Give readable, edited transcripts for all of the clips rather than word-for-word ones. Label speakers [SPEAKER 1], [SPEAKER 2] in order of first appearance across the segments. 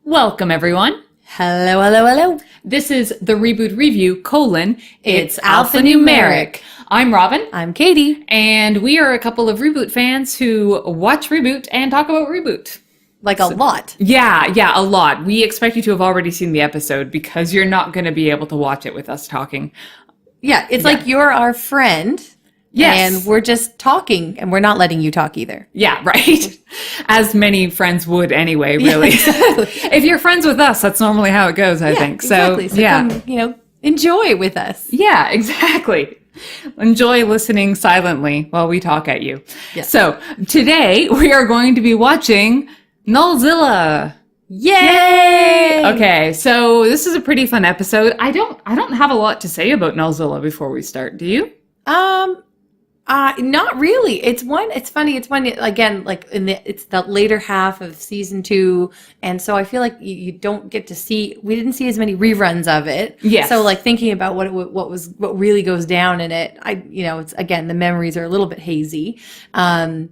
[SPEAKER 1] Welcome, everyone.
[SPEAKER 2] Hello, hello, hello.
[SPEAKER 1] This is the ReBoot Review, It's Alphanumeric. I'm Robin.
[SPEAKER 2] I'm Katie.
[SPEAKER 1] And we are a couple of ReBoot fans who watch ReBoot and talk about ReBoot.
[SPEAKER 2] A lot.
[SPEAKER 1] Yeah, a lot. We expect you to have already seen the episode because you're not going to be able to watch it with us talking.
[SPEAKER 2] Yeah, it's like you're our friend.
[SPEAKER 1] Yes.
[SPEAKER 2] And we're just talking, and we're not letting you talk either.
[SPEAKER 1] Yeah, right. As many friends would anyway, really.
[SPEAKER 2] Yeah, exactly.
[SPEAKER 1] If you're friends with us, that's normally how it goes, I think.
[SPEAKER 2] Exactly. So come, enjoy with us.
[SPEAKER 1] Yeah, exactly. Enjoy listening silently while we talk at you.
[SPEAKER 2] Yes.
[SPEAKER 1] So today we are going to be watching NullZilla.
[SPEAKER 2] Yay!
[SPEAKER 1] Okay, so this is a pretty fun episode. I don't have a lot to say about NullZilla before we start. Do you?
[SPEAKER 2] Not really. It's funny. It's one again, it's the later half of season 2, and so I feel like you don't get to see. We didn't see as many reruns of it.
[SPEAKER 1] Yes.
[SPEAKER 2] So thinking about what really goes down in it, it's again the memories are a little bit hazy. I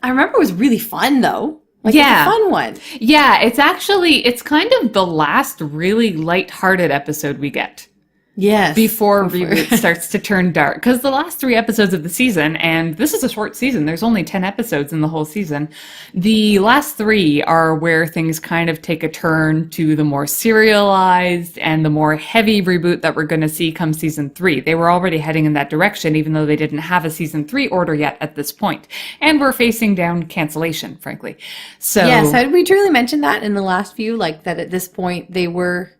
[SPEAKER 2] remember it was really fun though. It's a fun one.
[SPEAKER 1] Yeah, it's kind of the last really lighthearted episode we get.
[SPEAKER 2] Yes.
[SPEAKER 1] Before ReBoot starts to turn dark. Because the last 3 episodes of the season, and this is a short season, there's only 10 episodes in the whole season. The last 3 are where things kind of take a turn to the more serialized and the more heavy ReBoot that we're going to see come season 3. They were already heading in that direction, even though they didn't have a season 3 order yet at this point. And we're facing down cancellation, frankly. So
[SPEAKER 2] yes, had we truly mentioned that in the last few, that at this point they were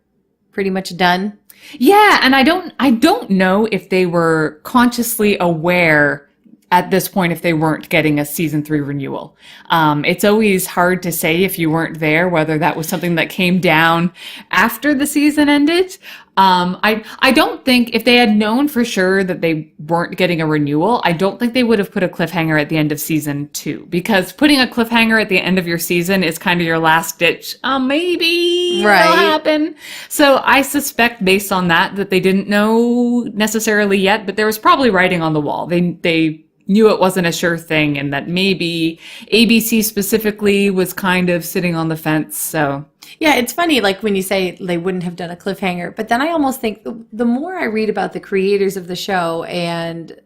[SPEAKER 2] pretty much done?
[SPEAKER 1] Yeah, and I don't know if they were consciously aware at this point if they weren't getting a season 3 renewal. It's always hard to say if you weren't there whether that was something that came down after the season ended. I don't think if they had known for sure that they weren't getting a renewal, I don't think they would have put a cliffhanger at the end of season 2, because putting a cliffhanger at the end of your season is kind of your last ditch. Maybe it'll happen. So I suspect based on that they didn't know necessarily yet, but there was probably writing on the wall. They knew it wasn't a sure thing, and that maybe ABC specifically was kind of sitting on the fence. So
[SPEAKER 2] yeah, it's funny, when you say they wouldn't have done a cliffhanger, but then I almost think the more I read about the creators of the show and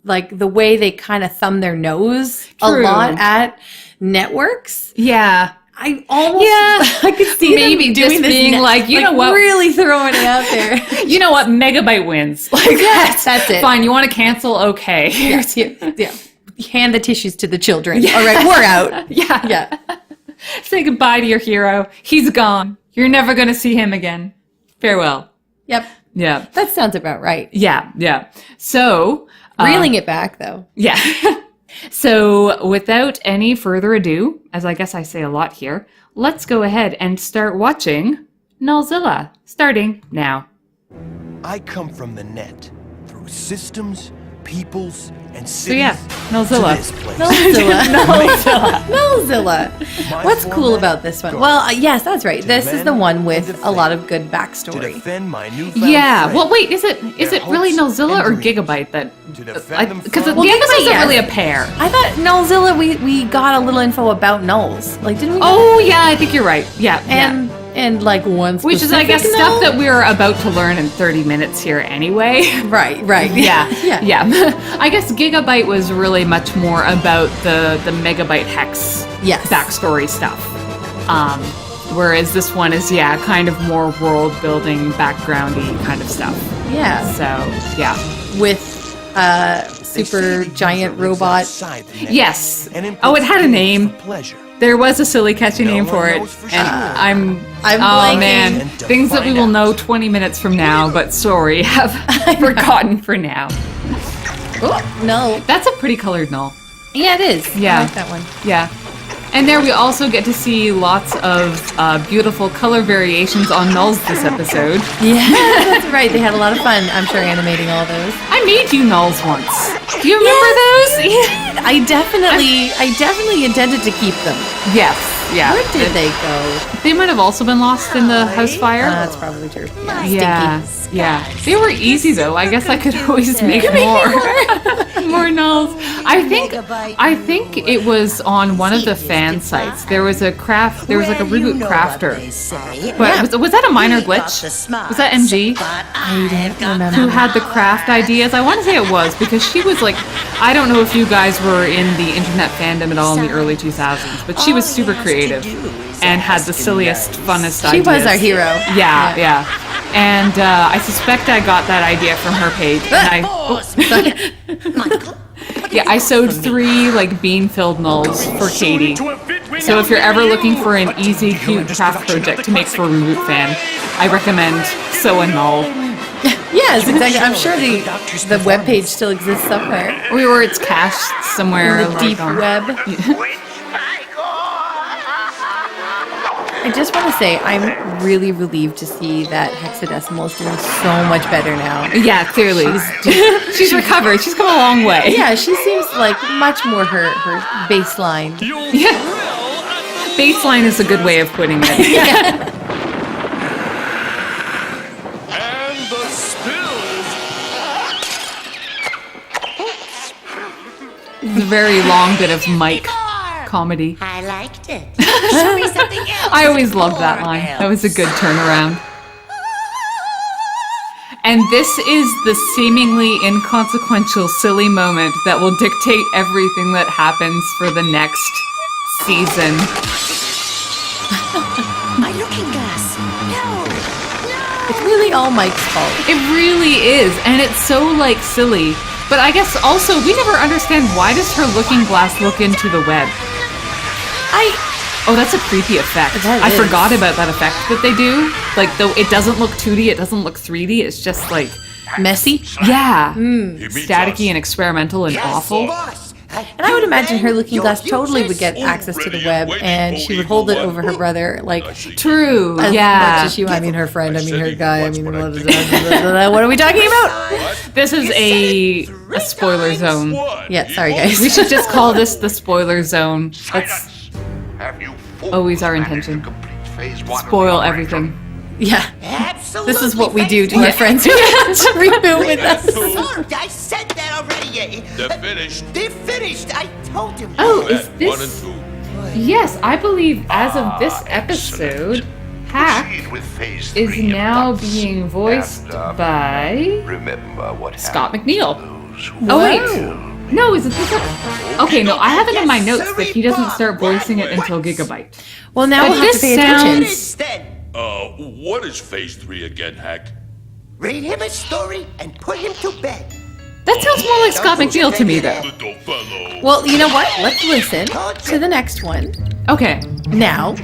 [SPEAKER 2] the way they kind of thumb their nose a lot at networks.
[SPEAKER 1] Yeah.
[SPEAKER 2] I could see
[SPEAKER 1] maybe
[SPEAKER 2] them doing
[SPEAKER 1] just
[SPEAKER 2] this
[SPEAKER 1] being you know what,
[SPEAKER 2] really throwing it out there.
[SPEAKER 1] You know what, Megabyte wins.
[SPEAKER 2] Yes, that's it.
[SPEAKER 1] Fine, you want to cancel? Okay.
[SPEAKER 2] Yeah. Hand the tissues to the children. Yeah. All right, we're out.
[SPEAKER 1] Yeah. Say goodbye to your hero. He's gone. You're never going to see him again. Farewell.
[SPEAKER 2] Yep.
[SPEAKER 1] Yeah.
[SPEAKER 2] That sounds about right.
[SPEAKER 1] Yeah. So
[SPEAKER 2] reeling it back though.
[SPEAKER 1] Yeah. So without any further ado, as I guess I say a lot here, let's go ahead and start watching NullZilla, starting now.
[SPEAKER 3] I come from the net, through systems, peoples, and cities.
[SPEAKER 1] So yeah, NullZilla.
[SPEAKER 2] NullZilla. What's cool about this one? Well, yes, that's right. This is the one with a lot of good backstory.
[SPEAKER 1] Yeah. Well, wait. Is it really NullZilla or Gigabyte that? Because the episodes are really a pair.
[SPEAKER 2] I thought NullZilla. We got a little info about Nulls. Didn't we?
[SPEAKER 1] Oh yeah, I think you're right. Yeah.
[SPEAKER 2] And one specific
[SPEAKER 1] which is, I guess, stuff that we're about to learn in 30 minutes here anyway.
[SPEAKER 2] Right.
[SPEAKER 1] Yeah. I guess Gigabyte was really much more about the Megabyte Hex backstory stuff. Whereas this one is, kind of more world building, backgroundy kind of stuff.
[SPEAKER 2] Yeah.
[SPEAKER 1] So, yeah.
[SPEAKER 2] With super giant robot.
[SPEAKER 1] Yes. Oh, it had a name. There was a silly catchy name for it, and I'm oh man, things that we will know 20 minutes from now, but sorry, have forgotten for now.
[SPEAKER 2] Oh, no.
[SPEAKER 1] That's a pretty colored null.
[SPEAKER 2] Yeah, it is.
[SPEAKER 1] Yeah.
[SPEAKER 2] I like that one.
[SPEAKER 1] Yeah. And there we also get to see lots of beautiful color variations on nulls this episode.
[SPEAKER 2] Yeah, that's right. They had a lot of fun, I'm sure, animating all those.
[SPEAKER 1] I made you nulls once. Do you remember those?
[SPEAKER 2] I definitely intended to keep them.
[SPEAKER 1] Yes. Yeah.
[SPEAKER 2] Where did they go?
[SPEAKER 1] They might have also been lost in the house fire.
[SPEAKER 2] That's probably true.
[SPEAKER 1] Yeah. Yeah. They were easy though. I guess I could always make more. More nulls. I think it was on one of the fan sites. There was like a ReBoot crafter. But was that a minor glitch? Was that MG?
[SPEAKER 2] I don't remember.
[SPEAKER 1] Who had the craft ideas? I want to say it was because she was like, I don't know if you guys were in the internet fandom at all in the early 2000s, but she was super creative and had the silliest, funnest ideas.
[SPEAKER 2] She was our hero.
[SPEAKER 1] Yeah. And I suspect I got that idea from her page. And I sewed 3 like bean-filled nulls for Katie. So if you're ever looking for an easy, cute craft project to make for a ReBoot fan, I recommend sew a null.
[SPEAKER 2] Yes, exactly. I'm sure the webpage still exists somewhere.
[SPEAKER 1] Or it's cached somewhere.
[SPEAKER 2] In the deep web. I just want to say, I'm really relieved to see that hexadecimal is doing so much better now.
[SPEAKER 1] Yeah, clearly. She's recovered. She's come a long way.
[SPEAKER 2] Yeah, she seems like much more her baseline.
[SPEAKER 1] Yeah. Baseline is a good way of putting it.
[SPEAKER 2] Yeah.
[SPEAKER 4] And the spills.
[SPEAKER 1] It's a very long bit of Mike comedy.
[SPEAKER 5] I liked it. Show me something else.
[SPEAKER 1] I always loved that line. That was a good turnaround. And this is the seemingly inconsequential, silly moment that will dictate everything that happens for the next season.
[SPEAKER 5] My looking glass. No.
[SPEAKER 2] It's really all Mike's fault.
[SPEAKER 1] It really is, and it's so, like, silly. But I guess also, we never understand, why does her looking glass look into the web? Oh, that's a creepy effect. I forgot about that effect that they do. Like, though it doesn't look 2D, it doesn't look 3D, it's just, like...
[SPEAKER 2] Messy?
[SPEAKER 1] Yeah. Staticky and experimental and awful.
[SPEAKER 2] And I would imagine her looking glass totally would get access to the web, and she would hold it over her brother, like...
[SPEAKER 1] True,
[SPEAKER 2] as
[SPEAKER 1] yeah.
[SPEAKER 2] much as she, I mean, her friend, I mean, her guy, I mean, what are we talking about?
[SPEAKER 1] This is a spoiler zone.
[SPEAKER 2] Yeah, sorry, guys.
[SPEAKER 1] We should just call this the spoiler zone. That's always our intention. Spoil everything.
[SPEAKER 2] Yeah.
[SPEAKER 3] Absolutely.
[SPEAKER 2] This is what we do to our friends who have to reboot with us.
[SPEAKER 3] Look, I said that already.
[SPEAKER 4] They're finished.
[SPEAKER 3] They're finished. I told him.
[SPEAKER 1] Oh, is
[SPEAKER 4] One and
[SPEAKER 1] this...
[SPEAKER 4] 2.
[SPEAKER 1] Yes, I believe as of this episode, Hack is now being voiced by Scott MacNeil. Oh, wait. No, is it this episode? Okay, no, I have it in my notes that he doesn't start voicing it until Gigabyte.
[SPEAKER 2] Well, now we'll have to pay attention.
[SPEAKER 3] Instead,
[SPEAKER 4] What is phase 3 again, Hack?
[SPEAKER 3] read him a story and put him to bed.
[SPEAKER 1] That sounds more like Scott MacNeil to me, though.
[SPEAKER 4] Little fellow.
[SPEAKER 2] Well, you know what? Let's listen to the next one
[SPEAKER 1] Okay.
[SPEAKER 2] now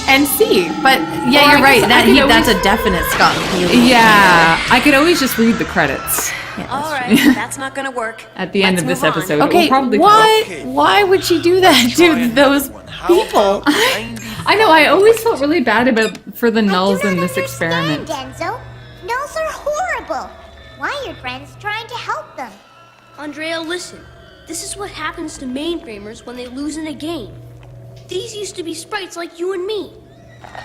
[SPEAKER 2] and see. But yeah,
[SPEAKER 1] Or I
[SPEAKER 2] you're right.
[SPEAKER 1] guess I could
[SPEAKER 2] That's a definite Scott MacNeil.
[SPEAKER 1] Yeah, I could always just read the credits
[SPEAKER 5] All right, that's not gonna work.
[SPEAKER 1] at the end of this
[SPEAKER 5] Let's move on.
[SPEAKER 1] episode. It
[SPEAKER 2] Okay,
[SPEAKER 1] will probably
[SPEAKER 2] why would she do that to those people?
[SPEAKER 1] I know, I always felt really bad for the nulls in this experiment.
[SPEAKER 6] Denzo. Nulls are horrible. Why are your friends trying to help them?
[SPEAKER 7] Andrea, listen. This is what happens to mainframers when they lose in a game. These used to be sprites like you and me.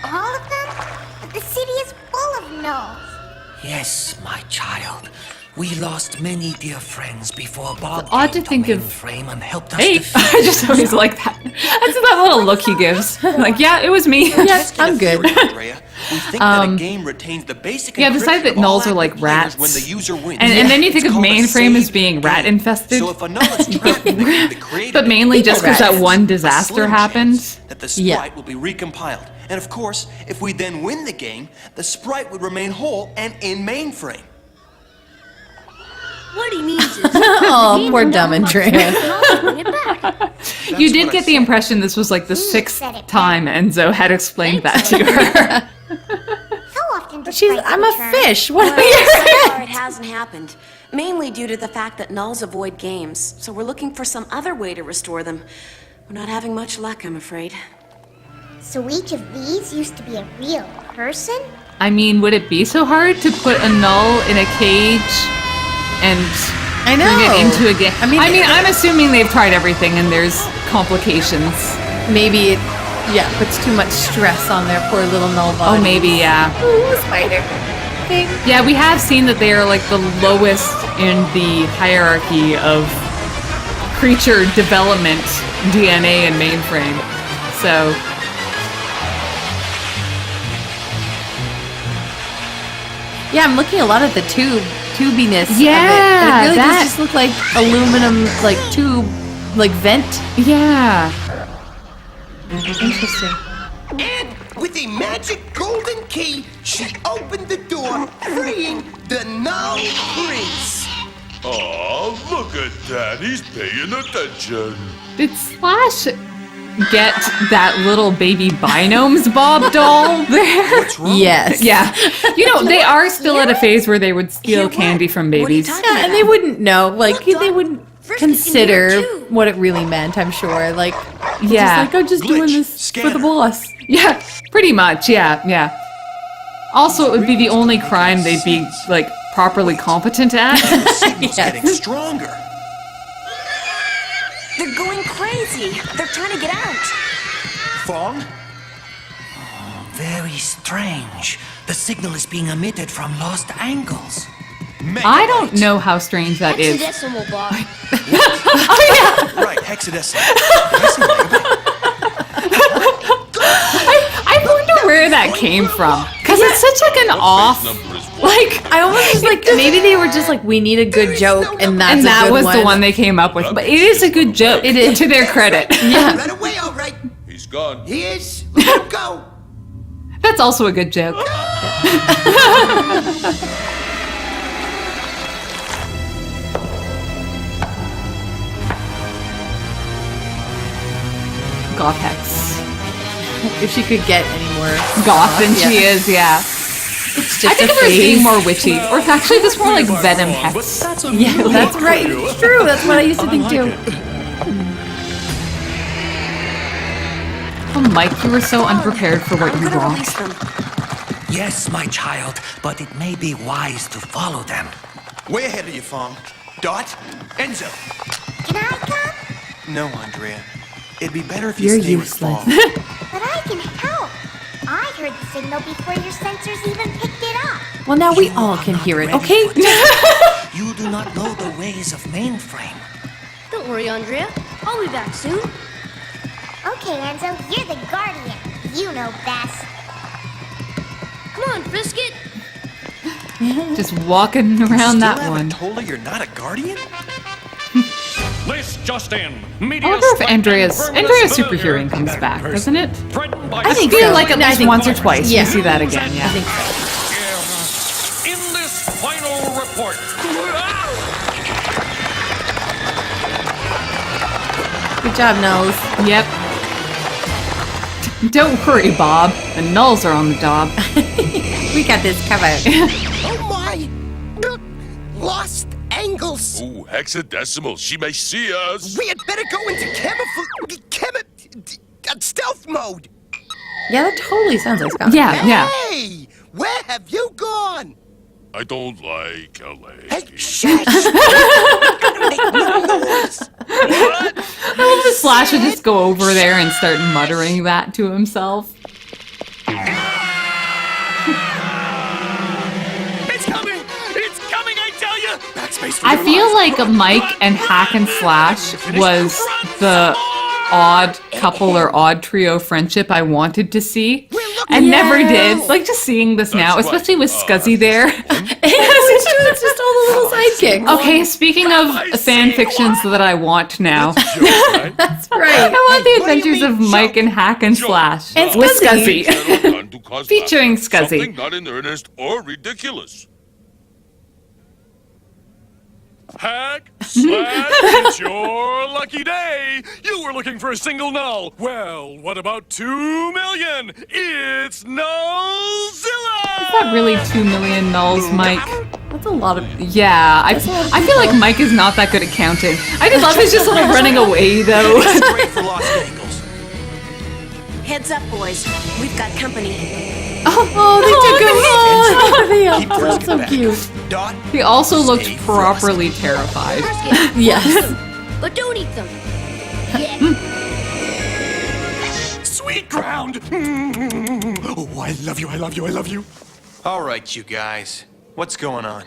[SPEAKER 6] All of them? But the city is full of nulls.
[SPEAKER 8] Yes, my child. We lost many dear friends before Bob
[SPEAKER 1] odd
[SPEAKER 8] came
[SPEAKER 1] to think of-
[SPEAKER 8] mainframe and helped us
[SPEAKER 1] Hey,
[SPEAKER 8] defeat
[SPEAKER 1] I just always like that. That's that little look he gives. Like, yeah, it was me.
[SPEAKER 2] Yes, I'm good.
[SPEAKER 3] We think that a game retains the basic
[SPEAKER 1] Yeah, the side that
[SPEAKER 3] encryption of all
[SPEAKER 1] nulls are like
[SPEAKER 3] active players
[SPEAKER 1] rats.
[SPEAKER 3] when the user wins.
[SPEAKER 1] And then you think
[SPEAKER 3] It's
[SPEAKER 1] of
[SPEAKER 3] called a
[SPEAKER 1] mainframe as
[SPEAKER 3] saved
[SPEAKER 1] being
[SPEAKER 3] game.
[SPEAKER 1] rat infested.
[SPEAKER 3] So if a null is trapped in the game, the creator
[SPEAKER 1] But mainly just because that
[SPEAKER 2] rats.
[SPEAKER 1] one
[SPEAKER 3] a
[SPEAKER 1] disaster
[SPEAKER 3] slim
[SPEAKER 1] happened.
[SPEAKER 3] chance that the sprite
[SPEAKER 2] Yeah.
[SPEAKER 3] will be recompiled. And of course, if we then win the game, the sprite would remain whole and in mainframe.
[SPEAKER 7] What he means is,
[SPEAKER 2] Oh, poor dumb Andrea.
[SPEAKER 7] bring it back.
[SPEAKER 1] You did get the impression this was like the sixth time Enzo had explained that to her.
[SPEAKER 6] How often does
[SPEAKER 2] She's,
[SPEAKER 6] sprites
[SPEAKER 2] I'm a
[SPEAKER 6] return?
[SPEAKER 2] fish. What
[SPEAKER 5] Well,
[SPEAKER 2] are you
[SPEAKER 5] so far it hasn't happened, mainly due to the fact that nulls avoid games, so we're looking for some other way to restore them. We're not having much luck, I'm afraid.
[SPEAKER 6] So each of these used to be a real person?
[SPEAKER 1] I mean, would it be so hard to put a null in a cage and
[SPEAKER 2] I know.
[SPEAKER 1] bring it into a game?
[SPEAKER 2] I mean,
[SPEAKER 1] I'm assuming they've tried everything and there's complications.
[SPEAKER 2] maybe it, puts too much stress on their poor little null body.
[SPEAKER 1] Oh, maybe, yeah.
[SPEAKER 2] Ooh, spider thing.
[SPEAKER 1] Yeah, we have seen that they are like the lowest in the hierarchy of creature development DNA and mainframe. So,
[SPEAKER 2] Yeah, I'm looking a lot at the tubiness of it.
[SPEAKER 1] Yeah,
[SPEAKER 2] And it really
[SPEAKER 1] that-
[SPEAKER 2] does just look like aluminum, like tube, like vent.
[SPEAKER 1] yeah.
[SPEAKER 2] Interesting.
[SPEAKER 3] And with a magic golden key, she opened the door, freeing the Null Prince.
[SPEAKER 4] Oh, look at that. He's paying attention.
[SPEAKER 1] Did Slash get that little baby Binomes Bob doll there?
[SPEAKER 3] What's wrong?
[SPEAKER 2] Yes.
[SPEAKER 1] Yeah. You know, they are still at a phase where they would steal
[SPEAKER 5] Hear what?
[SPEAKER 1] candy from
[SPEAKER 5] What are you
[SPEAKER 1] babies.
[SPEAKER 5] talking
[SPEAKER 2] Yeah, and
[SPEAKER 5] about?
[SPEAKER 2] they wouldn't know. Like,
[SPEAKER 7] Look,
[SPEAKER 2] they
[SPEAKER 7] Doc,
[SPEAKER 2] wouldn't
[SPEAKER 7] Frisk is in
[SPEAKER 2] consider
[SPEAKER 7] here, too.
[SPEAKER 2] what it really meant, I'm sure. Like,
[SPEAKER 1] Yeah.
[SPEAKER 2] just like, I'm just doing
[SPEAKER 3] Glitch,
[SPEAKER 2] this for
[SPEAKER 3] scanner.
[SPEAKER 2] the boss.
[SPEAKER 1] Yeah, pretty much. Yeah. Also, it would be the only crime they'd be, like, properly competent at.
[SPEAKER 3] The signal's
[SPEAKER 2] Yes.
[SPEAKER 3] getting stronger.
[SPEAKER 5] They're going crazy. They're trying to get out.
[SPEAKER 3] Fong?
[SPEAKER 8] Very strange. The signal is being emitted from lost angles.
[SPEAKER 1] I don't know how strange that is.
[SPEAKER 7] Hexadecimal, Bob.
[SPEAKER 3] Right, hexadecimal. Did I say megabyte?
[SPEAKER 1] I wonder where that came from. Because it's such like an off,
[SPEAKER 4] Number is what?
[SPEAKER 1] like,
[SPEAKER 2] I almost was like, maybe they were just like, we need a good joke, and that's
[SPEAKER 1] and
[SPEAKER 2] a
[SPEAKER 1] that
[SPEAKER 2] good
[SPEAKER 1] was
[SPEAKER 2] one.
[SPEAKER 1] the one they came up with. But it is a good joke. It is to their credit.
[SPEAKER 2] Yeah.
[SPEAKER 3] Right away, all right.
[SPEAKER 4] He's gone.
[SPEAKER 3] He is. Let him go.
[SPEAKER 1] That's also a good joke. Goth Hex.
[SPEAKER 2] If she could get any more
[SPEAKER 1] Goth than she
[SPEAKER 2] yeah.
[SPEAKER 1] is, yeah.
[SPEAKER 2] It's just
[SPEAKER 1] I think
[SPEAKER 2] a
[SPEAKER 1] of her as being
[SPEAKER 2] phase.
[SPEAKER 1] more witchy. Or actually, this more like Venom Hex.
[SPEAKER 2] Yeah, that's right. It's true. That's what I used to think too.
[SPEAKER 1] Oh, Mike, you were so unprepared for what
[SPEAKER 5] I'm
[SPEAKER 1] you
[SPEAKER 5] gonna
[SPEAKER 1] wrought.
[SPEAKER 5] release them.
[SPEAKER 8] Yes, my child, but it may be wise to follow them.
[SPEAKER 3] Way ahead of you, Fong. Dot, Enzo.
[SPEAKER 6] Can I come?
[SPEAKER 3] No, Andrea. It'd be better if you
[SPEAKER 2] You're
[SPEAKER 3] stay
[SPEAKER 2] useless.
[SPEAKER 3] with Fong.
[SPEAKER 6] But I can help. I heard the signal before your sensors even picked it up.
[SPEAKER 2] Well, now we all can hear it, okay?
[SPEAKER 8] You do not know the ways of mainframe.
[SPEAKER 7] Don't worry, Andrea. I'll be back soon.
[SPEAKER 6] Okay, Enzo, you're the guardian. You know best.
[SPEAKER 7] Come on, Frisket.
[SPEAKER 1] Just walking around
[SPEAKER 3] Still
[SPEAKER 1] that
[SPEAKER 3] haven't
[SPEAKER 1] one.
[SPEAKER 3] told her you're not a guardian?
[SPEAKER 9] This just in.
[SPEAKER 1] I wonder if Andrea's superhearing comes back, doesn't it? I
[SPEAKER 2] think
[SPEAKER 1] feel
[SPEAKER 2] so.
[SPEAKER 1] like at
[SPEAKER 2] I
[SPEAKER 1] least
[SPEAKER 2] think-
[SPEAKER 1] once or twice
[SPEAKER 2] Yeah.
[SPEAKER 1] we see that again,
[SPEAKER 2] I
[SPEAKER 1] yeah.
[SPEAKER 2] think so.
[SPEAKER 9] In this final report.
[SPEAKER 2] Good job, Nose.
[SPEAKER 1] Yep. Don't worry, Bob. The Nulls are on the job.
[SPEAKER 2] We got this covered.
[SPEAKER 3] Oh my! Lost angles!
[SPEAKER 4] Ooh, hexadecimal. She may see us.
[SPEAKER 3] We had better go into stealth mode!
[SPEAKER 2] Yeah, that totally sounds like Scott.
[SPEAKER 1] Yeah.
[SPEAKER 3] Hey! Where have you gone?
[SPEAKER 4] I don't like LA.
[SPEAKER 3] Hey, shush! Make no noise!
[SPEAKER 4] What?
[SPEAKER 1] I love that Slash would just go over there and start muttering that to himself.
[SPEAKER 9] It's coming! It's coming, I tell you!
[SPEAKER 3] Backspace for
[SPEAKER 1] I
[SPEAKER 3] your
[SPEAKER 1] feel
[SPEAKER 3] lives.
[SPEAKER 1] like Mike and Hack and Slash was the odd couple or odd trio friendship I wanted to see and never did. Like just seeing this now,
[SPEAKER 4] That's
[SPEAKER 1] especially with
[SPEAKER 4] right.
[SPEAKER 1] Scuzzy there.
[SPEAKER 2] It's just all the little sidekicks.
[SPEAKER 1] Okay, speaking of fan fictions that I want now,
[SPEAKER 4] Joke, right?
[SPEAKER 2] That's
[SPEAKER 1] I
[SPEAKER 2] right.
[SPEAKER 1] want the
[SPEAKER 3] What do you
[SPEAKER 1] adventures of
[SPEAKER 3] mean,
[SPEAKER 1] Mike and Hack and
[SPEAKER 4] Joke.
[SPEAKER 1] Slash
[SPEAKER 2] And
[SPEAKER 1] with
[SPEAKER 2] Scuzzy.
[SPEAKER 1] Scuzzy.
[SPEAKER 4] Channel done to cause
[SPEAKER 1] Featuring
[SPEAKER 4] laughter.
[SPEAKER 1] Scuzzy.
[SPEAKER 4] Something not in earnest or ridiculous.
[SPEAKER 9] Hack, Slash, it's your lucky day! You were looking for a single null. Well, what about 2 million? It's NullZilla!
[SPEAKER 1] Is that really 2 million Nulls, Mike?
[SPEAKER 2] That's a lot of.
[SPEAKER 1] Yeah, I feel like Mike is not that good at counting. I just love his just little running away though.
[SPEAKER 3] Straight for lost angles.
[SPEAKER 5] Heads up, boys. We've got company.
[SPEAKER 2] Oh, they took him. They
[SPEAKER 3] Keep
[SPEAKER 2] all
[SPEAKER 3] Frisket
[SPEAKER 2] so
[SPEAKER 3] back.
[SPEAKER 2] cute.
[SPEAKER 3] Dot,
[SPEAKER 1] He also looked
[SPEAKER 3] Stay
[SPEAKER 1] properly terrified.
[SPEAKER 7] Frisket,
[SPEAKER 2] Yes.
[SPEAKER 7] but don't eat them. Yeah.
[SPEAKER 9] sweet ground. Oh, I love you, I love you, I love you.
[SPEAKER 10] All right, you guys. What's going on?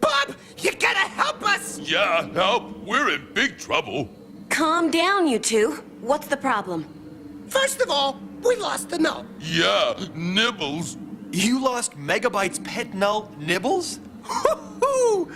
[SPEAKER 3] Bob, you gotta help us!
[SPEAKER 4] Yeah, help. We're in big trouble.
[SPEAKER 5] Calm down, you two. What's the problem?
[SPEAKER 3] First of all, we lost the null.
[SPEAKER 4] Yeah, Nibbles.
[SPEAKER 10] You lost Megabyte's pet null, Nibbles? Hoo-hoo!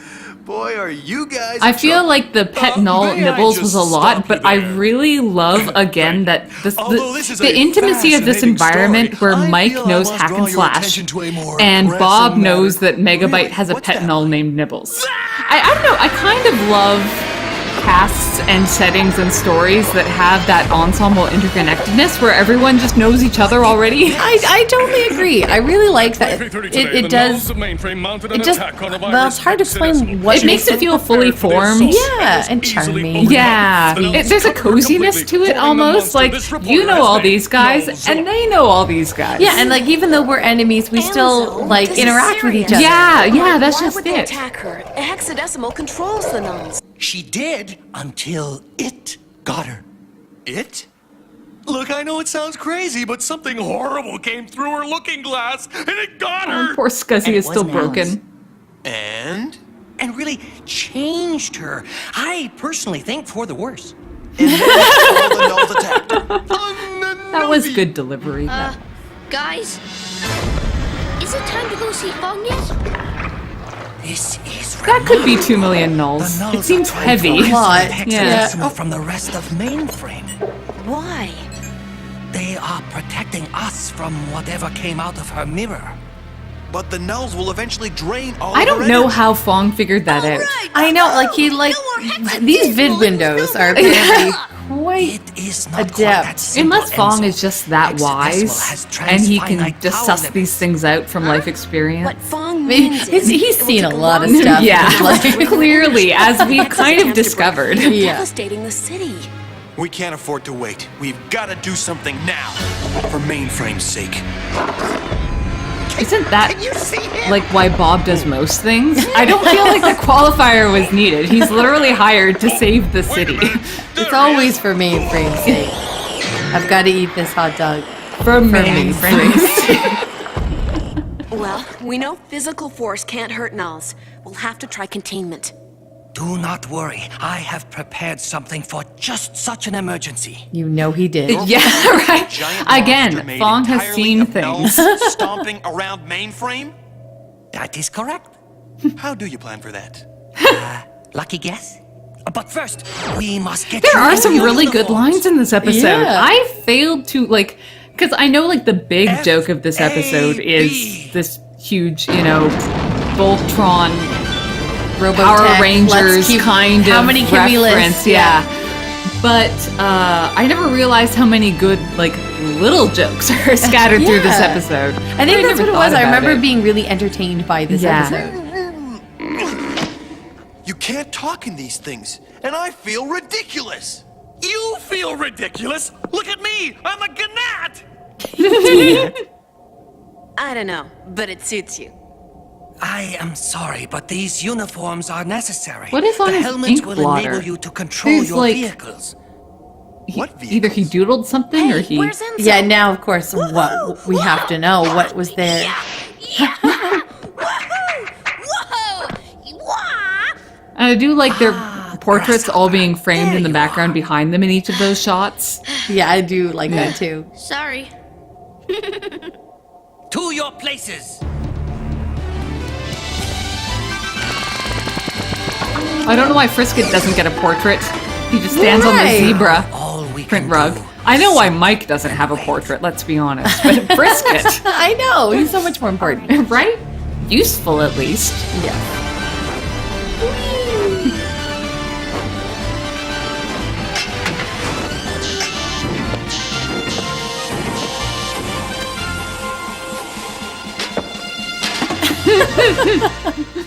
[SPEAKER 10] Boy, are you guys
[SPEAKER 1] I
[SPEAKER 10] in
[SPEAKER 1] feel
[SPEAKER 10] trouble.
[SPEAKER 1] like the pet null
[SPEAKER 9] may I
[SPEAKER 1] nibbles
[SPEAKER 9] just
[SPEAKER 1] was a lot,
[SPEAKER 9] stop
[SPEAKER 1] but
[SPEAKER 9] you
[SPEAKER 1] I
[SPEAKER 9] there?
[SPEAKER 1] really love again that
[SPEAKER 9] Although this is
[SPEAKER 1] the
[SPEAKER 9] a
[SPEAKER 1] intimacy of this
[SPEAKER 9] fascinating
[SPEAKER 1] environment
[SPEAKER 9] story,
[SPEAKER 1] where
[SPEAKER 9] I
[SPEAKER 1] Mike
[SPEAKER 9] feel I
[SPEAKER 1] knows
[SPEAKER 9] must
[SPEAKER 1] hack
[SPEAKER 9] draw
[SPEAKER 1] and
[SPEAKER 9] your
[SPEAKER 1] slash,
[SPEAKER 9] attention to a more
[SPEAKER 1] and Bob
[SPEAKER 9] pressing
[SPEAKER 1] knows
[SPEAKER 9] matter.
[SPEAKER 1] that Megabyte
[SPEAKER 10] Really?
[SPEAKER 1] has a
[SPEAKER 10] What's
[SPEAKER 1] pet
[SPEAKER 10] that
[SPEAKER 1] null
[SPEAKER 10] like?
[SPEAKER 1] named Nibbles. I don't know, I kind of love casts and settings and stories that have that ensemble interconnectedness where everyone just knows each other already.
[SPEAKER 2] I totally agree. I really like that.
[SPEAKER 9] 3:30
[SPEAKER 2] It,
[SPEAKER 9] today,
[SPEAKER 2] it
[SPEAKER 9] the
[SPEAKER 2] does.
[SPEAKER 9] Nulls mainframe mounted an
[SPEAKER 2] It just.
[SPEAKER 9] attack on a
[SPEAKER 2] Well,
[SPEAKER 9] virus
[SPEAKER 2] it's hard to explain
[SPEAKER 9] citizen.
[SPEAKER 2] what
[SPEAKER 1] It makes it feel fully formed.
[SPEAKER 2] Yeah, and charming.
[SPEAKER 1] Yeah, there's a coziness to it almost. Like, you know all these guys, and they know all these guys.
[SPEAKER 2] Yeah, and like even though we're enemies, we still
[SPEAKER 5] Enzo,
[SPEAKER 2] like
[SPEAKER 5] this is
[SPEAKER 2] interact with each other.
[SPEAKER 5] serious.
[SPEAKER 1] Yeah, that's
[SPEAKER 5] Why
[SPEAKER 1] just
[SPEAKER 5] would they
[SPEAKER 1] it.
[SPEAKER 5] attack her? Hexadecimal controls the nulls.
[SPEAKER 8] She did until it got her.
[SPEAKER 10] It?
[SPEAKER 9] Look, I know it sounds crazy, but something horrible came through her looking glass, and it got her.
[SPEAKER 1] Oh, poor Scuzzy
[SPEAKER 8] And
[SPEAKER 1] is
[SPEAKER 8] it
[SPEAKER 1] still
[SPEAKER 8] wasn't Alice.
[SPEAKER 1] broken.
[SPEAKER 10] And?
[SPEAKER 8] And really changed her. I personally think for the worse.
[SPEAKER 10] And then all the nulls attacked her.
[SPEAKER 1] That was good delivery.
[SPEAKER 7] Guys, is it time to go see Fong yet?
[SPEAKER 8] This is
[SPEAKER 1] That could be 2 million nulls.
[SPEAKER 8] The nulls
[SPEAKER 1] It seems
[SPEAKER 8] are trying
[SPEAKER 1] heavy.
[SPEAKER 8] to
[SPEAKER 2] Lot,
[SPEAKER 8] isolate
[SPEAKER 1] yeah.
[SPEAKER 8] hexadecimal from the rest of mainframe.
[SPEAKER 5] Why?
[SPEAKER 8] They are protecting us from whatever came out of her mirror.
[SPEAKER 10] But the nulls will eventually drain all
[SPEAKER 1] I
[SPEAKER 10] of her
[SPEAKER 1] don't know
[SPEAKER 10] energy.
[SPEAKER 1] how Fong figured that out.
[SPEAKER 2] I know, like he like these vid windows are apparently quite.
[SPEAKER 8] It is not
[SPEAKER 2] Adept.
[SPEAKER 8] quite that simple,
[SPEAKER 1] Unless Fong
[SPEAKER 8] Enzo.
[SPEAKER 1] is just that
[SPEAKER 8] Hexadecimal
[SPEAKER 1] wise,
[SPEAKER 8] has
[SPEAKER 1] and he can
[SPEAKER 8] transfinite
[SPEAKER 1] just
[SPEAKER 8] power
[SPEAKER 1] suss
[SPEAKER 8] limits.
[SPEAKER 1] these things out from life experience.
[SPEAKER 5] What Fong
[SPEAKER 2] I mean,
[SPEAKER 5] means
[SPEAKER 2] he's
[SPEAKER 5] is it will
[SPEAKER 2] seen a
[SPEAKER 5] take
[SPEAKER 2] lot of
[SPEAKER 5] long
[SPEAKER 2] stuff.
[SPEAKER 1] Yeah,
[SPEAKER 2] Like,
[SPEAKER 1] clearly, as we've
[SPEAKER 5] Hex's
[SPEAKER 1] kind of
[SPEAKER 5] attempt to
[SPEAKER 1] discovered.
[SPEAKER 5] break through,
[SPEAKER 2] Yeah.
[SPEAKER 5] devastating the city.
[SPEAKER 10] We can't afford to wait. We've got to do something now. For mainframe's sake.
[SPEAKER 1] Isn't that
[SPEAKER 3] Can you see him?
[SPEAKER 1] like why Bob does most things? I don't feel like the qualifier was needed. He's literally hired to save the city.
[SPEAKER 2] it's always for mainframe's sake. I've got to eat this hot dog.
[SPEAKER 1] For mainframe.
[SPEAKER 5] Well, we know physical force can't hurt nulls. We'll have to try containment.
[SPEAKER 8] Do not worry. I have prepared something for just such an emergency.
[SPEAKER 2] You know he did.
[SPEAKER 1] Yeah, right.
[SPEAKER 10] Giant monster
[SPEAKER 1] Again,
[SPEAKER 10] made
[SPEAKER 1] Fong has
[SPEAKER 10] entirely
[SPEAKER 1] seen
[SPEAKER 10] of nulls
[SPEAKER 1] things.
[SPEAKER 10] stomping around mainframe?
[SPEAKER 8] That is correct.
[SPEAKER 10] How do you plan for that?
[SPEAKER 8] Lucky guess? But first, we must get
[SPEAKER 1] There
[SPEAKER 8] you
[SPEAKER 1] are
[SPEAKER 8] into
[SPEAKER 1] some
[SPEAKER 8] your
[SPEAKER 1] really good
[SPEAKER 8] uniforms.
[SPEAKER 1] lines in this episode.
[SPEAKER 2] Yeah.
[SPEAKER 1] I failed to like, because I know like the big joke of this episode
[SPEAKER 8] F.A.B..
[SPEAKER 1] is this huge, Voltron
[SPEAKER 2] Robotech,
[SPEAKER 1] Power
[SPEAKER 2] let's
[SPEAKER 1] Rangers
[SPEAKER 2] keep-
[SPEAKER 1] kind
[SPEAKER 2] how
[SPEAKER 1] of
[SPEAKER 2] many can we
[SPEAKER 1] reference,
[SPEAKER 2] list?
[SPEAKER 1] yeah. But I never realized how many good little jokes are scattered through this
[SPEAKER 2] Yeah.
[SPEAKER 1] episode.
[SPEAKER 2] I think that's
[SPEAKER 1] never
[SPEAKER 2] what it
[SPEAKER 1] thought
[SPEAKER 2] was. I
[SPEAKER 1] about
[SPEAKER 2] remember
[SPEAKER 1] it.
[SPEAKER 2] being really entertained by this
[SPEAKER 1] Yeah.
[SPEAKER 2] episode.
[SPEAKER 10] You can't talk in these things, and I feel ridiculous.
[SPEAKER 9] You feel ridiculous. Look at me. I'm a gnat.
[SPEAKER 5] I don't know, but it suits you.
[SPEAKER 8] I am sorry, but these uniforms are necessary.
[SPEAKER 1] What is on
[SPEAKER 8] the
[SPEAKER 1] his
[SPEAKER 8] helmets
[SPEAKER 1] ink
[SPEAKER 8] will
[SPEAKER 1] blotter?
[SPEAKER 8] enable you to control
[SPEAKER 1] There's,
[SPEAKER 8] your
[SPEAKER 1] like-
[SPEAKER 8] vehicles.
[SPEAKER 10] What
[SPEAKER 1] Either he doodled something or
[SPEAKER 5] Hey,
[SPEAKER 1] he.
[SPEAKER 5] where's Enzo?
[SPEAKER 2] Yeah, now of course, what we have to know what was there.
[SPEAKER 7] Whoa! Wah!
[SPEAKER 1] And I do like their portraits all being framed in the background behind them in each of those shots.
[SPEAKER 2] Yeah, I do like that too.
[SPEAKER 7] Sorry.
[SPEAKER 8] To your places.
[SPEAKER 1] I don't know why Frisket doesn't get a portrait. He just stands on the
[SPEAKER 2] Right.
[SPEAKER 1] zebra
[SPEAKER 8] All we
[SPEAKER 1] print
[SPEAKER 8] can
[SPEAKER 1] rug.
[SPEAKER 8] do
[SPEAKER 1] I know
[SPEAKER 8] is
[SPEAKER 1] why Mike doesn't have a portrait, let's be honest. But Frisket,
[SPEAKER 2] I know he's so much more important.
[SPEAKER 1] right? Useful at least.
[SPEAKER 2] Yeah.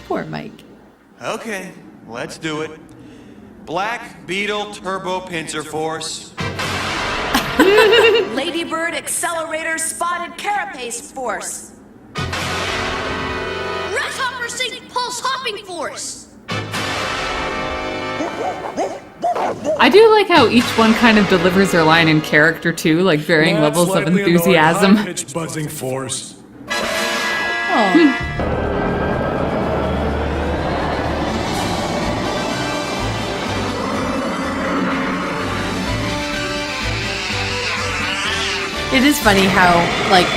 [SPEAKER 2] Poor Mike.
[SPEAKER 10] Okay, let's do it. Black Beetle Turbo Pincer Force.
[SPEAKER 5] Ladybird Accelerator Spotted Carapace Force.
[SPEAKER 7] Grasshopper Sync Pulse Hopping Force.
[SPEAKER 1] I do like how each one kind of delivers their line in character too, like varying
[SPEAKER 9] That's
[SPEAKER 1] levels of
[SPEAKER 9] slightly annoying
[SPEAKER 1] enthusiasm.
[SPEAKER 9] high-pitched buzzing force.
[SPEAKER 2] It is funny how, like,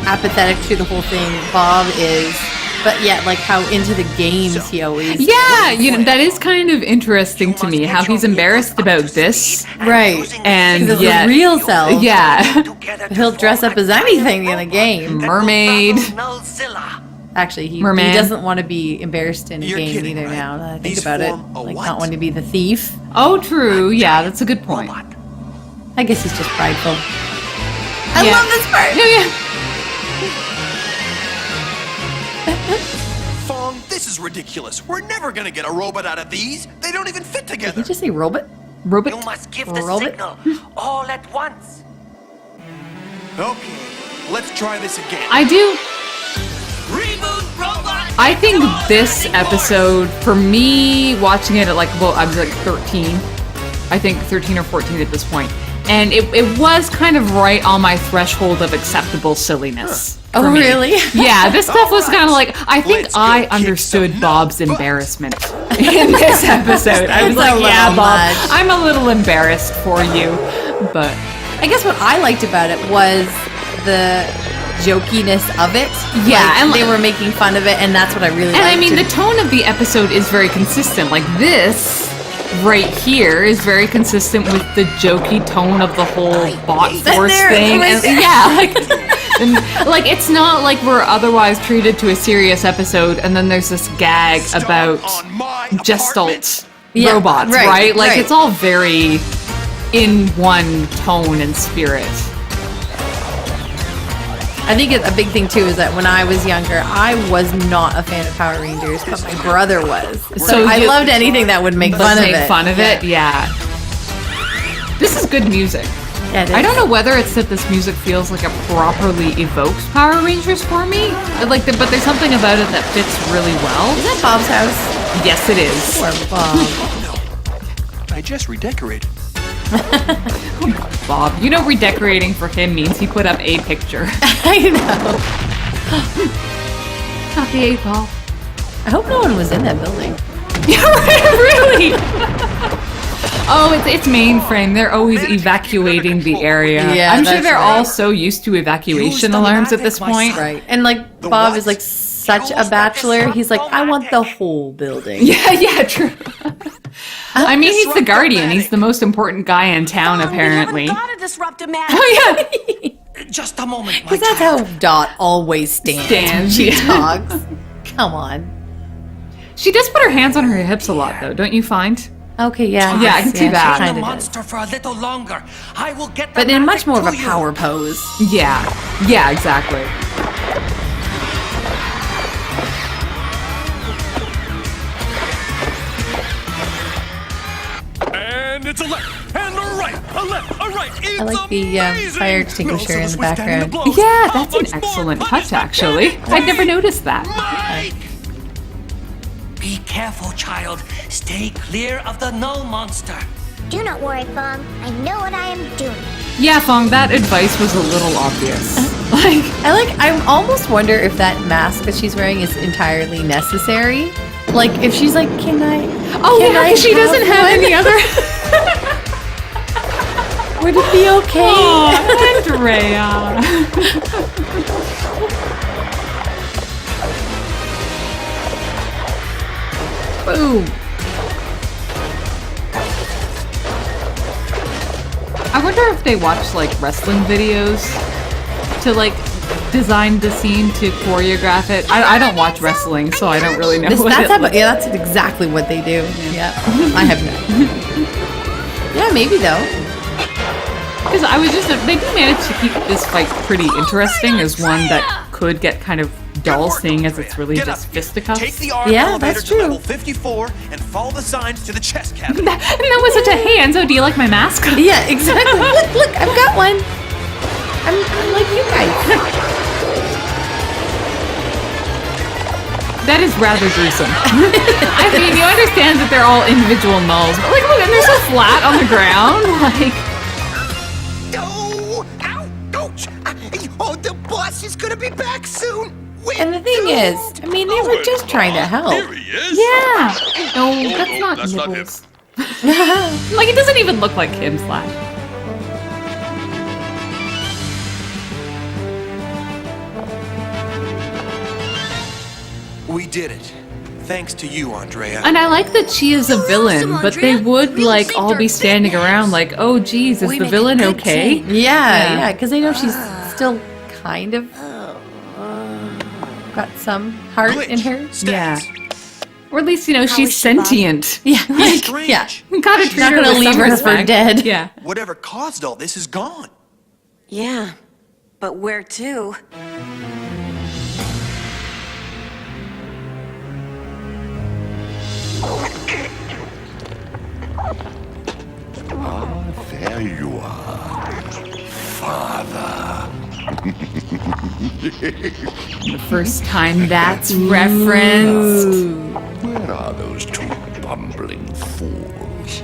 [SPEAKER 2] apathetic to the whole thing Bob is, but yet, like, how into the games he always
[SPEAKER 1] Yeah, you know, that is kind of interesting to me, how he's embarrassed about this.
[SPEAKER 2] Right.
[SPEAKER 1] And
[SPEAKER 2] Because
[SPEAKER 1] yet,
[SPEAKER 2] his real self,
[SPEAKER 1] yeah,
[SPEAKER 2] he'll dress up as anything in a game.
[SPEAKER 1] mermaid.
[SPEAKER 8] NullZilla.
[SPEAKER 2] Actually, he
[SPEAKER 1] Merman.
[SPEAKER 2] doesn't want to be embarrassed in a
[SPEAKER 10] You're
[SPEAKER 2] game
[SPEAKER 10] kidding,
[SPEAKER 2] either
[SPEAKER 10] right?
[SPEAKER 2] now that I think
[SPEAKER 10] These
[SPEAKER 2] about it.
[SPEAKER 10] form a
[SPEAKER 2] Like,
[SPEAKER 10] what?
[SPEAKER 2] not wanting to be the thief.
[SPEAKER 1] Oh, true. Yeah, that's a good point.
[SPEAKER 2] I guess he's just prideful. I
[SPEAKER 1] Yeah.
[SPEAKER 2] love this part!
[SPEAKER 1] Yeah.
[SPEAKER 10] Fong, this is ridiculous. We're never gonna get a robot out of these. They don't even fit
[SPEAKER 2] Did
[SPEAKER 10] together.
[SPEAKER 2] you just say robot?
[SPEAKER 1] Robot.
[SPEAKER 8] You must give the
[SPEAKER 2] Robot?
[SPEAKER 8] signal all at once.
[SPEAKER 10] Okay, let's try this again.
[SPEAKER 1] I do.
[SPEAKER 8] ReBoot robot.
[SPEAKER 1] I think this episode, for me, watching it at like, well, I was like 13. I think 13 or 14 at this point. And it was kind of right on my threshold of acceptable silliness.
[SPEAKER 2] Oh,
[SPEAKER 1] for me.
[SPEAKER 2] really?
[SPEAKER 1] Yeah, this stuff was kind of like, I think
[SPEAKER 10] Let's go
[SPEAKER 1] I
[SPEAKER 10] kick
[SPEAKER 1] understood
[SPEAKER 10] some
[SPEAKER 1] Bob's
[SPEAKER 10] nuts.
[SPEAKER 1] embarrassment in this episode. I was
[SPEAKER 2] It's
[SPEAKER 1] like,
[SPEAKER 2] a
[SPEAKER 1] yeah,
[SPEAKER 2] little
[SPEAKER 1] Bob,
[SPEAKER 2] much."
[SPEAKER 1] I'm a little embarrassed for you. But
[SPEAKER 2] I guess what I liked about it was the jokiness of it.
[SPEAKER 1] Yeah,
[SPEAKER 2] Like,
[SPEAKER 1] and
[SPEAKER 2] they were making fun of it, and that's what I really
[SPEAKER 1] And
[SPEAKER 2] liked.
[SPEAKER 1] I mean, the tone of the episode is very consistent. Like this right here is very consistent with the jokey tone of the whole bot force
[SPEAKER 2] there,
[SPEAKER 1] thing.
[SPEAKER 2] right
[SPEAKER 1] And,
[SPEAKER 2] there.
[SPEAKER 1] yeah, like it's not like we're otherwise treated to a serious episode, and then there's this gag about
[SPEAKER 10] on my
[SPEAKER 1] gestalt
[SPEAKER 2] Yeah,
[SPEAKER 1] robots,
[SPEAKER 2] right,
[SPEAKER 1] right? Like
[SPEAKER 2] right.
[SPEAKER 1] it's all very in one tone and spirit.
[SPEAKER 2] I think a big thing too is that when I was younger, I was not a fan of Power Rangers, but my brother was. So I
[SPEAKER 1] you-
[SPEAKER 2] loved anything that would make fun of
[SPEAKER 1] Make
[SPEAKER 2] it.
[SPEAKER 1] fun of it, yeah. This is good music.
[SPEAKER 2] Yeah, it
[SPEAKER 1] I
[SPEAKER 2] is.
[SPEAKER 1] don't know whether it's that this music feels like it properly evokes Power Rangers for me, like, but there's something about it that fits really well.
[SPEAKER 2] Is that Bob's house?
[SPEAKER 1] Yes, it is.
[SPEAKER 2] Poor Bob.
[SPEAKER 10] I just redecorated.
[SPEAKER 1] Bob, you know, redecorating for him means he put up a picture.
[SPEAKER 2] I know.
[SPEAKER 1] Not the 8-ball.
[SPEAKER 2] I hope no one was in that building.
[SPEAKER 1] Yeah, really. Oh, it's mainframe. They're always evacuating the area.
[SPEAKER 2] Yeah,
[SPEAKER 1] I'm sure
[SPEAKER 2] that's
[SPEAKER 1] they're
[SPEAKER 2] right.
[SPEAKER 1] all so used to evacuation
[SPEAKER 8] Use the
[SPEAKER 1] alarms at
[SPEAKER 8] magic,
[SPEAKER 1] this
[SPEAKER 8] my
[SPEAKER 1] point.
[SPEAKER 8] son.
[SPEAKER 2] Right. And like
[SPEAKER 10] The
[SPEAKER 2] Bob
[SPEAKER 10] what?
[SPEAKER 2] is like such a bachelor. He's like, I want the whole building.
[SPEAKER 1] Yeah, true. I mean, he's the guardian. He's the most important guy in town, apparently.
[SPEAKER 5] We haven't got a disruptive
[SPEAKER 1] Oh, yeah.
[SPEAKER 8] Just a moment, my
[SPEAKER 2] Because that's
[SPEAKER 8] child.
[SPEAKER 2] how Dot always stands.
[SPEAKER 1] Stands,
[SPEAKER 2] She
[SPEAKER 1] yeah.
[SPEAKER 2] talks. Come on.
[SPEAKER 1] She does put her hands on her hips a lot, though, don't you find?
[SPEAKER 2] Okay, yeah.
[SPEAKER 1] Yeah, I can see that.
[SPEAKER 8] Train
[SPEAKER 2] Kind
[SPEAKER 8] the
[SPEAKER 2] of
[SPEAKER 8] monster for a little longer. I will get the
[SPEAKER 2] But in much
[SPEAKER 8] magic
[SPEAKER 2] more of
[SPEAKER 8] to
[SPEAKER 2] a
[SPEAKER 8] you.
[SPEAKER 2] power pose.
[SPEAKER 1] Yeah. Yeah, exactly.
[SPEAKER 9] And it's a left, and a right, a left, a right. It's
[SPEAKER 2] I like the
[SPEAKER 9] amazing.
[SPEAKER 2] fire extinguisher in the
[SPEAKER 9] Will withstand
[SPEAKER 2] background.
[SPEAKER 9] blows.
[SPEAKER 1] Yeah,
[SPEAKER 9] How
[SPEAKER 1] that's an
[SPEAKER 9] much more
[SPEAKER 1] excellent touch,
[SPEAKER 9] punishment
[SPEAKER 1] actually.
[SPEAKER 9] can it
[SPEAKER 1] I'd never
[SPEAKER 9] take?
[SPEAKER 1] noticed that.
[SPEAKER 9] Mike!
[SPEAKER 8] Be careful, child. Stay clear of the null monster.
[SPEAKER 6] Do not worry, Fong. I know what I am doing.
[SPEAKER 1] Yeah, Fong, that advice was a little obvious.
[SPEAKER 2] I almost wonder if that mask that she's wearing is entirely necessary. Like, if she's like, can I?
[SPEAKER 1] Oh,
[SPEAKER 2] can
[SPEAKER 1] yeah,
[SPEAKER 2] I
[SPEAKER 1] she doesn't have
[SPEAKER 2] one?"
[SPEAKER 1] any other.
[SPEAKER 2] Would it be okay?
[SPEAKER 1] Oh, Andrea. Boom. I wonder if they watch like wrestling videos to like design the scene to choreograph it. I don't watch wrestling, so I don't really know. What it looks
[SPEAKER 2] That's exactly what they do. Yeah, I have no. Yeah, maybe though.
[SPEAKER 1] Because I was just, they do manage to keep this fight pretty interesting as one that could get kind of dull, seeing as it's really
[SPEAKER 10] Get
[SPEAKER 1] just
[SPEAKER 10] up.
[SPEAKER 1] fisticuffs.
[SPEAKER 10] Take the arm
[SPEAKER 2] Yeah,
[SPEAKER 10] elevator
[SPEAKER 2] that's
[SPEAKER 10] to
[SPEAKER 2] true.
[SPEAKER 10] level 54 and follow the signs to the chest cavity.
[SPEAKER 1] And that was such a hey, Enzo, do you like my mask?
[SPEAKER 2] Yeah, exactly. look, I've got one. I'm like you guys.
[SPEAKER 1] that is rather gruesome. I mean, you understand that they're all individual nulls, but like, look, and they're so flat on the ground. Like,
[SPEAKER 3] Oh, ow, ouch. Oh, the boss is gonna be back soon.
[SPEAKER 2] And the thing is, I mean, they were just trying to help.
[SPEAKER 4] Here he is.
[SPEAKER 1] yeah. No, that's not
[SPEAKER 4] that's not him.
[SPEAKER 1] Nibbles. Like, it doesn't even look like him, Slash.
[SPEAKER 10] We did it. Thanks to you, Andrea.
[SPEAKER 1] And I like that she is a villain,
[SPEAKER 7] awesome,
[SPEAKER 1] but they
[SPEAKER 7] Andrea.
[SPEAKER 1] would
[SPEAKER 7] We
[SPEAKER 1] like
[SPEAKER 7] saved
[SPEAKER 1] all
[SPEAKER 7] our
[SPEAKER 1] be standing
[SPEAKER 7] fitness.
[SPEAKER 1] around like, oh geez, is
[SPEAKER 5] We
[SPEAKER 1] the
[SPEAKER 5] make a
[SPEAKER 1] villain
[SPEAKER 5] good
[SPEAKER 1] okay?
[SPEAKER 5] team.
[SPEAKER 2] Yeah, because they know she's still kind of got some heart in her.
[SPEAKER 1] Yeah. Or at least, you know,
[SPEAKER 5] How
[SPEAKER 1] she's
[SPEAKER 5] is she, Bob?
[SPEAKER 1] sentient.
[SPEAKER 2] Yeah, like,
[SPEAKER 10] Strange.
[SPEAKER 2] yeah.
[SPEAKER 1] Gotta treat
[SPEAKER 2] Not
[SPEAKER 1] her
[SPEAKER 2] gonna
[SPEAKER 1] with
[SPEAKER 2] leave
[SPEAKER 1] some
[SPEAKER 2] her for
[SPEAKER 1] respect.
[SPEAKER 2] dead.
[SPEAKER 1] Yeah.
[SPEAKER 10] Whatever caused all this is gone.
[SPEAKER 5] Yeah, but where to?
[SPEAKER 4] There you are, Father.
[SPEAKER 1] The first time that's referenced.
[SPEAKER 4] Where are those two bumbling fools?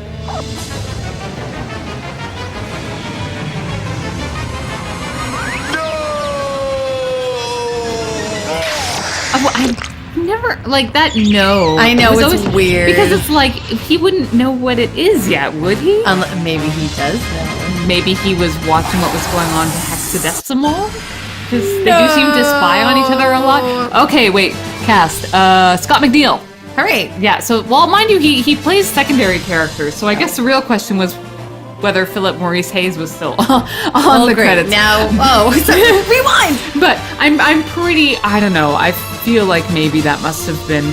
[SPEAKER 1] Oh, I never like that. No,
[SPEAKER 2] I know,
[SPEAKER 1] It was
[SPEAKER 2] it's weird.
[SPEAKER 1] because it's like he wouldn't know what it is yet, would he?
[SPEAKER 2] Maybe he does know.
[SPEAKER 1] Maybe he was watching what was going on to hexadecimal because they do seem to spy on each other a lot. Okay, wait, cast. Scott MacNeil.
[SPEAKER 2] All right.
[SPEAKER 1] Yeah. So, well, mind you, he plays secondary characters. So I guess the real question was whether Philip Maurice Hayes was still on the
[SPEAKER 2] great.
[SPEAKER 1] credits.
[SPEAKER 2] Now, rewind.
[SPEAKER 1] But I'm pretty. I don't know. I feel like maybe that must have been.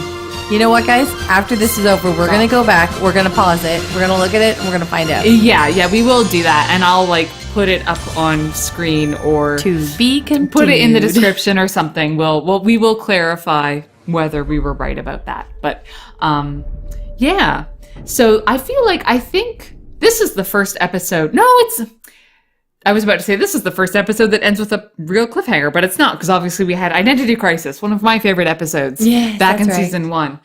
[SPEAKER 2] You know what, guys? After this is over, we're gonna go back. We're gonna pause it. We're gonna look at it, and we're gonna find out.
[SPEAKER 1] Yeah, we will do that, and I'll like put it up on screen or
[SPEAKER 2] To be continued.
[SPEAKER 1] put it in the description or something. We will clarify whether we were right about that. But yeah. So I think this is the first episode. No, I was about to say this is the first episode that ends with a real cliffhanger, but it's not, because obviously we had Identity Crisis, one of my favorite episodes back in season 1.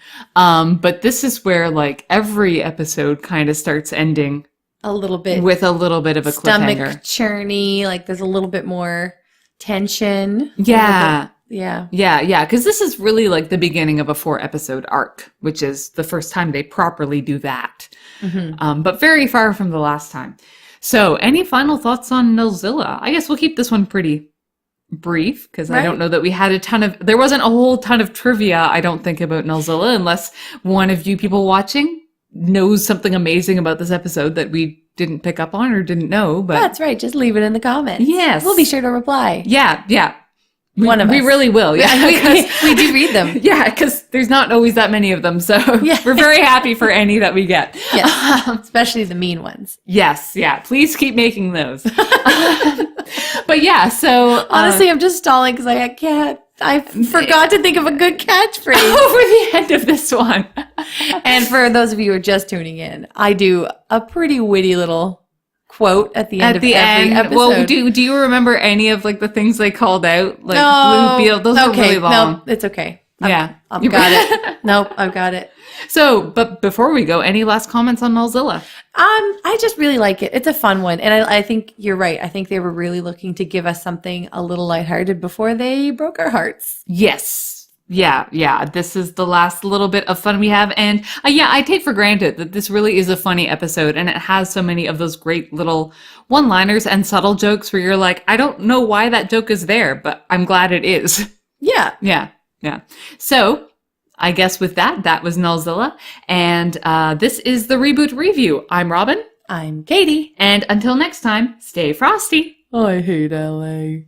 [SPEAKER 1] But this is where like every episode kind of starts ending
[SPEAKER 2] A little bit
[SPEAKER 1] with a little bit of a
[SPEAKER 2] stomach
[SPEAKER 1] cliffhanger.
[SPEAKER 2] churny. Like there's a little bit more tension.
[SPEAKER 1] Yeah.
[SPEAKER 2] Yeah.
[SPEAKER 1] Yeah, because this is really like the beginning of a 4-episode arc, which is the first time they properly do that. But very far from the last time. So, any final thoughts on NullZilla? I guess we'll keep this one pretty brief, because I don't know that we had there wasn't a whole ton of trivia, I don't think, about NullZilla, unless one of you people watching knows something amazing about this episode that we didn't pick up on or didn't know. But
[SPEAKER 2] That's right. Just leave it in the comments.
[SPEAKER 1] Yes.
[SPEAKER 2] We'll be sure to reply.
[SPEAKER 1] Yeah. We
[SPEAKER 2] us.
[SPEAKER 1] really will. Yeah,
[SPEAKER 2] we do read them.
[SPEAKER 1] Yeah, because there's not always that many of them. So we're very happy for any that we get.
[SPEAKER 2] Yes. Especially the mean ones.
[SPEAKER 1] Yes. Yeah. Please keep making those. But yeah, so.
[SPEAKER 2] Honestly, I'm just stalling because I can't. I forgot to think of a good catchphrase.
[SPEAKER 1] Over the end of this one.
[SPEAKER 2] And for those of you who are just tuning in, I do a pretty witty little quote at the end of every episode.
[SPEAKER 1] Well, do you remember any of like the things they called out? Like Blue Beetle, those are really long.
[SPEAKER 2] No, it's okay.
[SPEAKER 1] Yeah.
[SPEAKER 2] I've got it. Nope, I've got it.
[SPEAKER 1] So, but before we go, any last comments on NullZilla?
[SPEAKER 2] I just really like it. It's a fun one. And I think you're right. I think they were really looking to give us something a little lighthearted before they broke our hearts.
[SPEAKER 1] Yes. Yeah. This is the last little bit of fun we have. And I take for granted that this really is a funny episode, and it has so many of those great little one-liners and subtle jokes where you're like, I don't know why that joke is there, but I'm glad it is.
[SPEAKER 2] Yeah.
[SPEAKER 1] Yeah. So I guess with that was NullZilla. And this is the ReBoot Review. I'm Robin.
[SPEAKER 2] I'm Katie.
[SPEAKER 1] And until next time, stay frosty.
[SPEAKER 2] I hate LA.